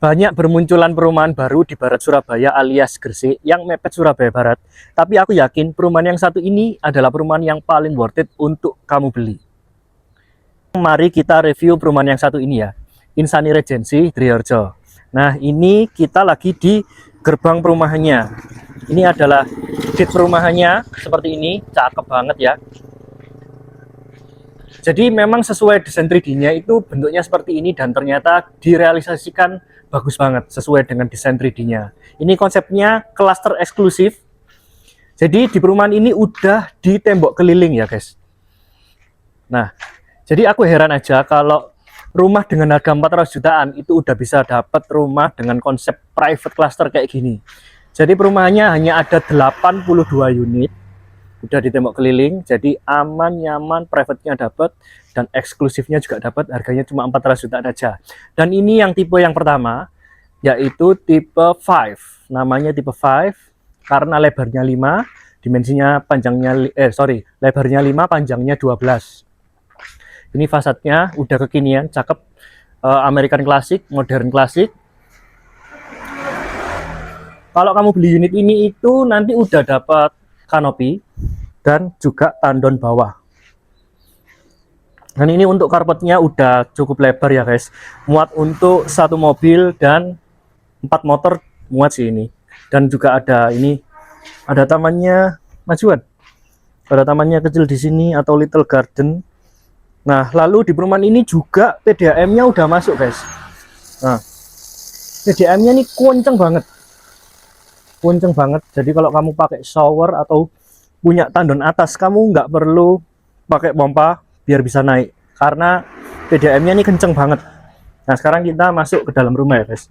Banyak bermunculan perumahan baru di barat Surabaya alias Gresik yang mepet Surabaya Barat. Tapi aku yakin perumahan yang satu ini adalah perumahan yang paling worth it untuk kamu beli. Mari kita review perumahan yang satu ini ya. Insani Regency Triharjo. Nah, ini kita lagi di gerbang perumahannya. Ini adalah gate perumahannya seperti ini, cakep banget ya. Jadi memang sesuai desain 3D-nya itu bentuknya seperti ini dan ternyata direalisasikan bagus banget sesuai dengan desain 3D-nya. Ini konsepnya klaster eksklusif. Jadi di perumahan ini udah di tembok keliling ya guys. Nah, jadi aku heran aja kalau rumah dengan harga 400 jutaan itu udah bisa dapat rumah dengan konsep private cluster kayak gini. Jadi perumahannya hanya ada 82 unit. Udah di tembok keliling, jadi aman, nyaman, private-nya dapat dan eksklusifnya juga dapat, harganya cuma 400 jutaan aja. Dan ini yang tipe yang pertama, yaitu tipe 5. Namanya tipe 5 karena lebarnya 5, dimensinya panjangnya lebarnya 5, panjangnya 12. Ini fasadnya udah kekinian, cakep, American klasik, modern klasik. Kalau kamu beli unit ini itu nanti udah dapat kanopi dan juga tandon bawah. Dan ini untuk karpetnya udah cukup lebar ya guys, muat untuk satu mobil dan 4 motor muat sih ini. Dan juga ada ini, ada tamannya majuan, ada tamannya kecil di sini atau little garden. Nah, lalu di perumahan ini juga PDAM-nya udah masuk guys. Nah, PDAM-nya ini kenceng banget, jadi kalau kamu pakai shower atau punya tandon atas, kamu nggak perlu pakai pompa biar bisa naik karena PDAM-nya ini kenceng banget. Nah, sekarang kita masuk ke dalam rumah ya guys.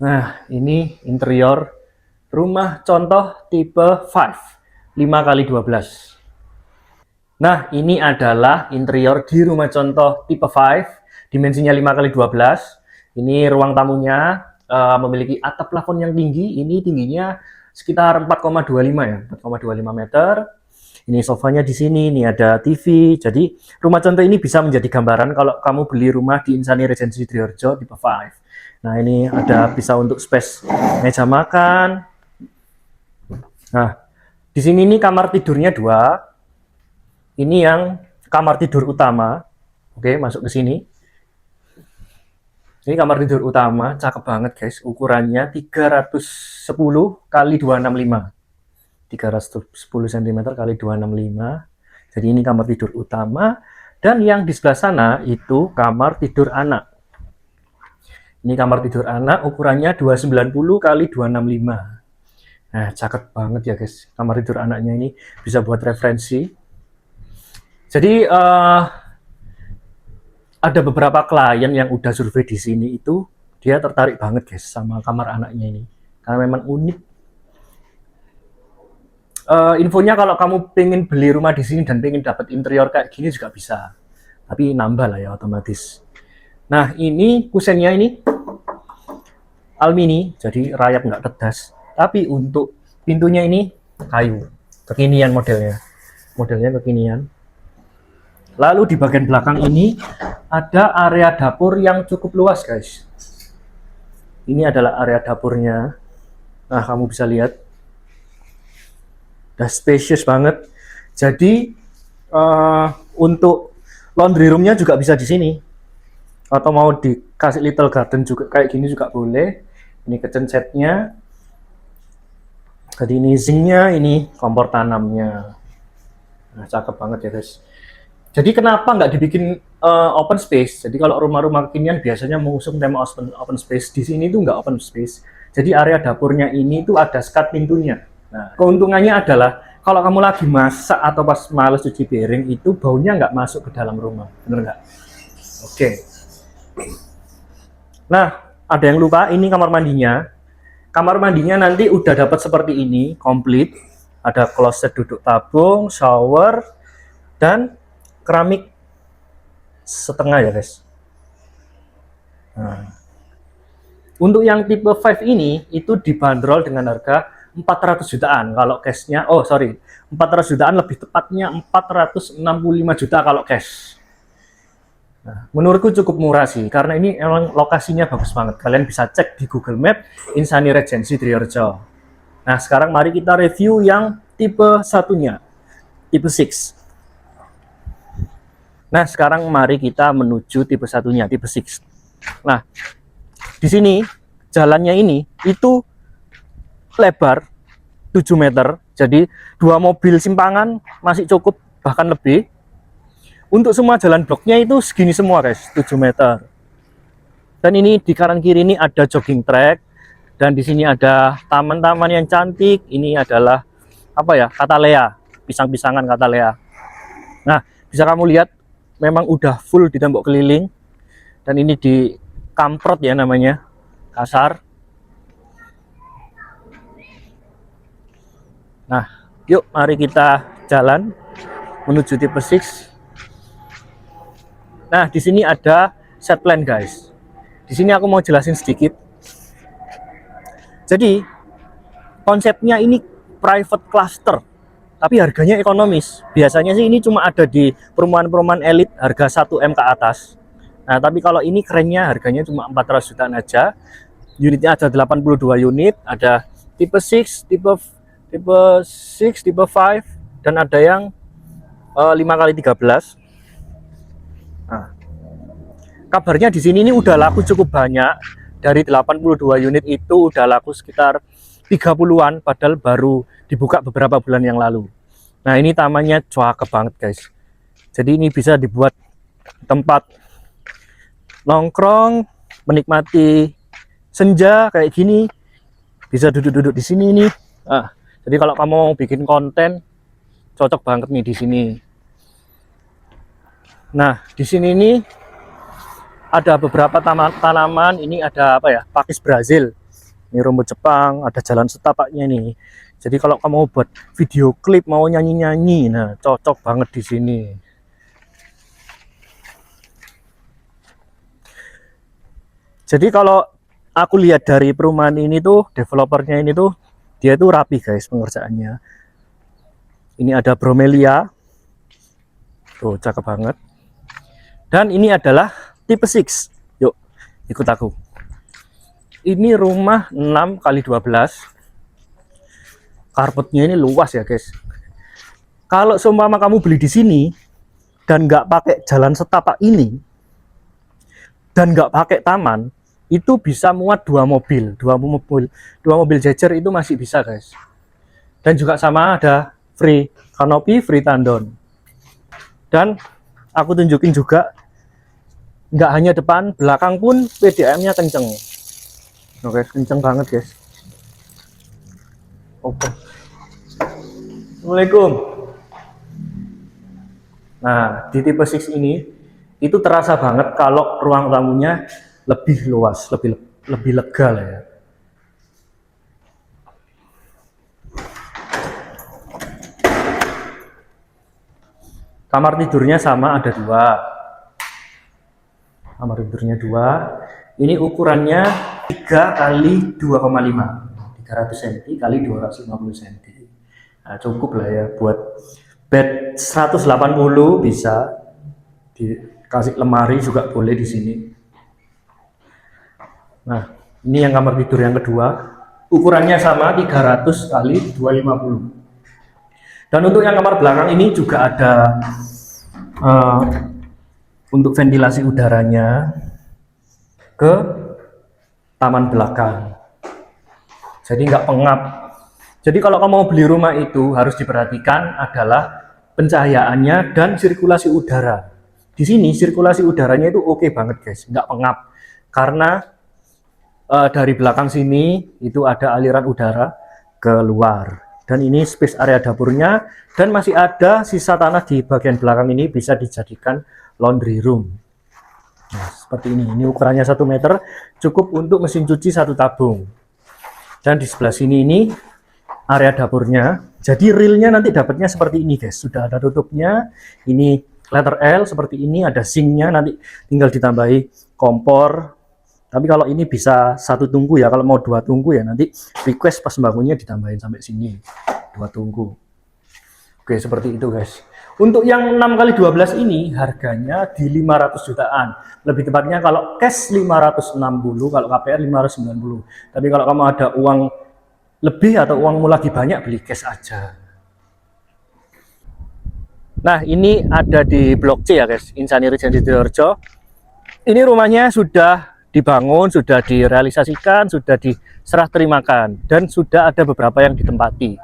Nah, ini interior rumah contoh tipe 5 5x12. Nah, ini adalah interior di rumah contoh tipe 5, dimensinya 5x12. Ini ruang tamunya memiliki atap plafon yang tinggi. Ini tingginya sekitar 4,25 ya, 4,25 meter. Ini sofanya di sini, ini ada TV. Jadi rumah contoh ini bisa menjadi gambaran kalau kamu beli rumah di Insani Regency Triharjo tipe 5. Nah, ini ada bisa untuk space meja makan. Nah, di sini ini kamar tidurnya 2. Ini yang kamar tidur utama. Oke, masuk ke sini. Ini kamar tidur utama, cakep banget guys. Ukurannya 310 kali 265. 310 cm kali 265. Jadi ini kamar tidur utama. Dan yang di sebelah sana itu kamar tidur anak. Ini kamar tidur anak, ukurannya 290 kali 265. Nah, cakep banget ya guys. Kamar tidur anaknya ini bisa buat referensi. Jadi ada beberapa klien yang udah survei di sini itu dia tertarik banget guys sama kamar anaknya ini karena memang unik. Infonya kalau kamu pengen beli rumah di sini dan pengen dapat interior kayak gini juga bisa, tapi nambah lah ya otomatis. Nah, ini kusennya ini alumini, jadi rayap nggak tedas. Tapi untuk pintunya ini kayu, kekinian modelnya kekinian. Lalu di bagian belakang ini ada area dapur yang cukup luas guys. Ini adalah area dapurnya. Nah, kamu bisa lihat udah spacious banget. Jadi untuk laundry roomnya juga bisa di sini. Atau mau dikasih little garden juga kayak gini juga boleh. Ini kitchen setnya. Jadi ini sinknya, ini kompor tanamnya. Nah, cakep banget ya guys. Jadi kenapa nggak dibikin open space? Jadi kalau rumah-rumah kekinian biasanya mengusung tema open space. Di sini tuh nggak open space. Jadi area dapurnya ini tuh ada sekat pintunya. Nah, keuntungannya adalah kalau kamu lagi masak atau pas males cuci piring itu baunya nggak masuk ke dalam rumah. Bener nggak? Oke. Nah, ada yang lupa, ini kamar mandinya. Kamar mandinya nanti udah dapat seperti ini, komplit. Ada kloset duduk tabung, shower, dan keramik setengah ya guys. Nah, untuk yang tipe 5 ini itu dibanderol dengan harga 400 jutaan kalau cashnya. 400 jutaan, lebih tepatnya 465 juta kalau cash. Nah, menurutku cukup murah sih, karena ini emang lokasinya bagus banget. Kalian bisa cek di Google Map, Insani Regency Triorejo. Nah, sekarang mari kita review yang tipe satunya, tipe 6. Nah, sekarang mari kita menuju tipe satunya, tipe 6. Nah, di sini jalannya ini itu lebar 7 meter, jadi 2 mobil simpangan masih cukup, bahkan lebih. Untuk semua jalan bloknya itu segini semua guys, 7 meter. Dan ini di kanan kiri ini ada jogging track, dan di sini ada taman-taman yang cantik. Ini adalah apa ya, Catalea, pisang-pisangan Catalea. Nah, bisa kamu lihat memang udah full di tembok keliling, dan ini di kamprot ya namanya, kasar. Nah, yuk mari kita jalan menuju tipe 6. Nah, di sini ada set plan guys. Di sini aku mau jelasin sedikit. Jadi, konsepnya ini private cluster, tapi harganya ekonomis. Biasanya sih ini cuma ada di perumahan-perumahan elit, harga 1 M ke atas. Nah, tapi kalau ini kerennya harganya cuma 400 jutaan aja. Unitnya ada 82 unit, ada tipe 6, tipe 6, tipe 5, dan ada yang 5x13. Nah, kabarnya di sini ini udah laku cukup banyak. Dari 82 unit itu udah laku sekitar 30-an, padahal baru dibuka beberapa bulan yang lalu. Nah, ini tamannya cakep banget guys. Jadi ini bisa dibuat tempat nongkrong, menikmati senja kayak gini. Bisa duduk-duduk di sini nih. Nah, jadi kalau kamu mau bikin konten, cocok banget nih di sini. Nah, di sini nih ada beberapa tanaman. Ini ada apa ya? Pakis Brazil. Ini rumput Jepang, ada jalan setapaknya nih. Jadi kalau kamu buat video klip, mau nyanyi-nyanyi, nah cocok banget di sini. Jadi kalau aku lihat dari perumahan ini tuh, developernya ini tuh, dia tuh rapi guys pengerjaannya. Ini ada bromelia. Tuh, cakep banget. Dan ini adalah tipe 6. Yuk, ikut aku. Ini rumah 6x12. Karpetnya ini luas ya guys. Kalau seumpama kamu beli di sini dan nggak pakai jalan setapak ini dan nggak pakai taman, itu bisa muat 2 mobil, 2 mobil jejer itu masih bisa guys. Dan juga sama ada free canopy, free tandon. Dan aku tunjukin juga, nggak hanya depan, belakang pun PDAM-nya kenceng. Oke, kenceng banget guys. Oke. Assalamualaikum. Nah, di tipe 6 ini itu terasa banget kalau ruang tamunya lebih luas, lebih lega lah ya. Kamar tidurnya sama, ada 2. Kamar tidurnya 2. Ini ukurannya 3x2,5, 300 cm kali 250 cm. Nah, cukup lah ya buat bed 180, bisa dikasih lemari juga boleh di sini. Nah, ini yang kamar tidur yang kedua, ukurannya sama 300 kali 250. Dan untuk yang kamar belakang ini juga ada untuk ventilasi udaranya ke taman belakang, jadi nggak pengap. Jadi kalau kamu mau beli rumah itu harus diperhatikan adalah pencahayaannya dan sirkulasi udara. Di sini sirkulasi udaranya itu oke banget guys, nggak pengap, karena dari belakang sini itu ada aliran udara ke luar. Dan ini space area dapurnya, dan masih ada sisa tanah di bagian belakang ini bisa dijadikan laundry room. Nah, seperti ini. Ini ukurannya 1 meter, cukup untuk mesin cuci 1 tabung. Dan di sebelah sini ini area dapurnya. Jadi realnya nanti dapatnya seperti ini guys. Sudah ada tutupnya. Ini letter L seperti ini, ada sinknya, nanti tinggal ditambahi kompor. Tapi kalau ini bisa 1 tungku ya, kalau mau 2 tungku ya nanti request pas bangunnya ditambahin sampai sini 2 tungku. Oke, seperti itu guys. Untuk yang 6x12 ini harganya di 500 jutaan. Lebih tepatnya kalau cash 560, kalau KPR 590. Tapi kalau kamu ada uang lebih atau uangmu lagi banyak, beli cash aja. Nah, ini ada di Blok C ya guys, Insani Regency Sidoarjo. Ini rumahnya sudah dibangun, sudah direalisasikan, sudah diserah terimakan, dan sudah ada beberapa yang ditempati.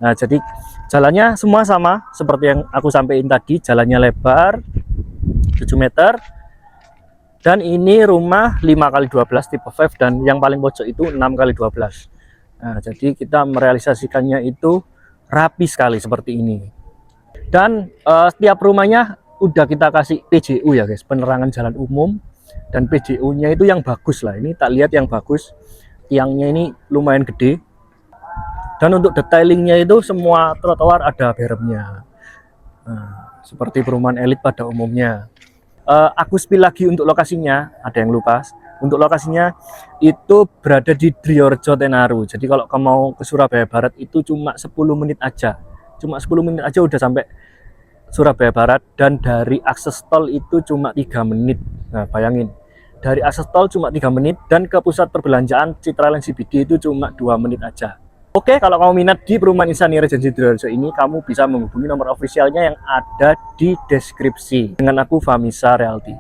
Nah, jadi jalannya semua sama seperti yang aku sampaikan tadi, jalannya lebar 7 meter. Dan ini rumah 5x12 tipe 5 dan yang paling pojok itu 6x12. Nah, jadi kita merealisasikannya itu rapi sekali seperti ini. Dan setiap rumahnya udah kita kasih PJU ya guys, penerangan jalan umum, dan PJU-nya itu yang bagus lah. Ini tak lihat yang bagus. Tiangnya ini lumayan gede. Dan untuk detailingnya itu semua trotoar ada beremnya. Nah, seperti perumahan elit pada umumnya. Aku spill lagi untuk lokasinya, ada yang lupa. Untuk lokasinya itu berada di Driorjo Tenaru. Jadi kalau kamu mau ke Surabaya Barat itu cuma 10 menit aja. Cuma 10 menit aja udah sampai Surabaya Barat, dan dari akses tol itu cuma 3 menit. Nah, bayangin. Dari akses tol cuma 3 menit dan ke pusat perbelanjaan Citraland CBD itu cuma 2 menit aja. Oke, kalau kamu minat di perumahan Insani Regency Sidoarjo ini, kamu bisa menghubungi nomor ofisialnya yang ada di deskripsi dengan aku, Famisa Realty.